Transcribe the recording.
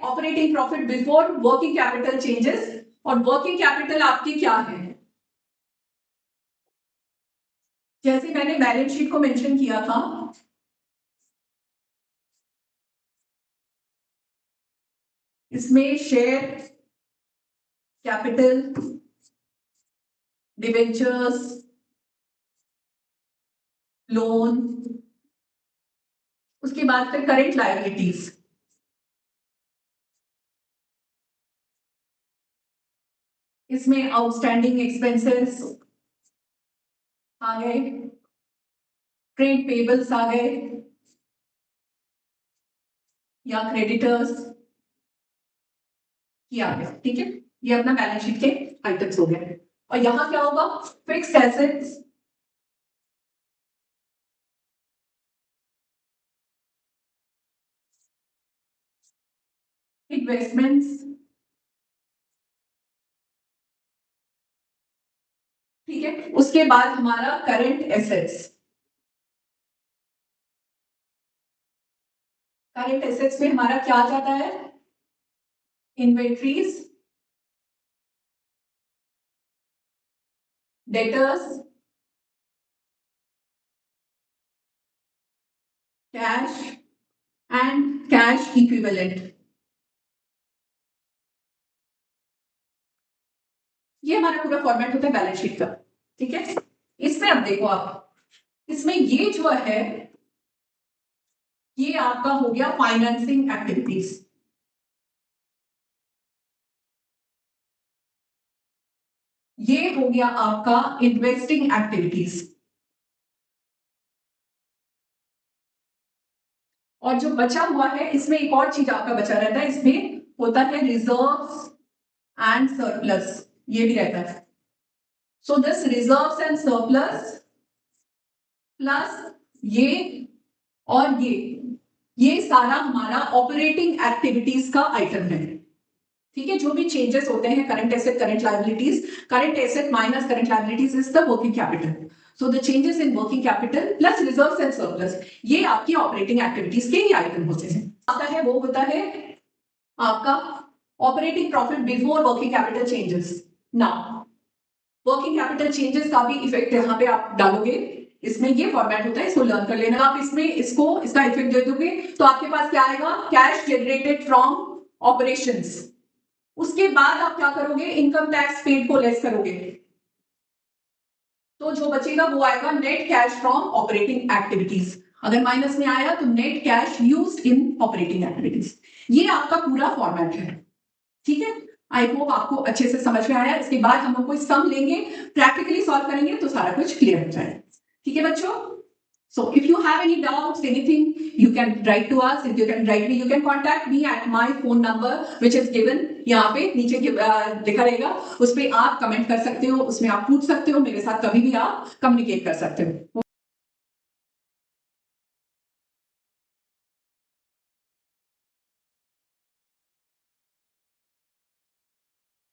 Operating profit before working capital changes, और working capital आपकी क्या है? जैसे मैंने बैलेंस शीट को मेंशन किया था, इसमें शेयर कैपिटल, डिबेंचर्स, लोन, उसके बाद फिर करेंट लायबिलिटीज, इसमें आउटस्टैंडिंग एक्सपेंसेस आ गए, ट्रेड पेबल्स आ गए या क्रेडिटर्स किया गया। ठीक है, ये अपना बैलेंस शीट के आइटम्स हो गए। और यहां क्या होगा? फिक्स्ड एसेट्स, इन्वेस्टमेंट्स, ठीक है, उसके बाद हमारा करंट एसेट्स। करंट एसेट्स में हमारा क्या आ जाता है? Inventories, debtors, cash and cash equivalent. ये हमारा पूरा फॉर्मेट होता है बैलेंस शीट का। ठीक है, इसमें अब देखो आप, इसमें ये जो है ये आपका हो गया फाइनेंसिंग एक्टिविटीज, ये हो गया आपका इन्वेस्टिंग एक्टिविटीज, और जो बचा हुआ है इसमें एक और चीज आपका बचा रहता है, इसमें होता है रिजर्व्स एंड सरप्लस, ये भी रहता है। So this reserves and surplus plus ये और ये सारा हमारा ऑपरेटिंग एक्टिविटीज का आइटम है। ठीक है, जो भी चेंजेस होते हैं current asset, current liabilities, current asset minus current liabilities is the working capital. So the changes in working capital plus reserves and surplus, ये आपकी ऑपरेटिंग एक्टिविटीज के ही आइटम होते हैं। आता है वो होता है आपका operating profit before working capital changes. Now working capital changes का भी इफेक्ट यहाँ पे आप डालोगे, इसमें ये फॉर्मेट होता है, इसको लर्न कर लेना। आप इसमें इसका इफेक्ट दे दोगे तो आपके पास क्या आएगा? Cash generated from operations. उसके बाद आप क्या करोगे? इनकम टैक्स पेड को लेस करोगे, तो जो बचेगा वो आएगा net cash from operating activities. अगर माइनस में आया तो net cash used in operating activities. ये आपका पूरा फॉर्मेट है। ठीक है, आई होप आपको अच्छे से समझ में आया। इसके बाद हम लोग कोई सम लेंगे, प्रैक्टिकली सॉल्व करेंगे तो सारा कुछ क्लियर हो जाएगा। ठीक है बच्चों, so if you have any doubts, anything, you can write to us. If you can write me, you can contact me at my phone number which is given, यहाँ पे नीचे लिखा रहेगा, उस पे आप कमेंट कर सकते हो, उसमें आप पूछ सकते हो, मेरे साथ कभी भी आप कम्युनिकेट कर सकते हो।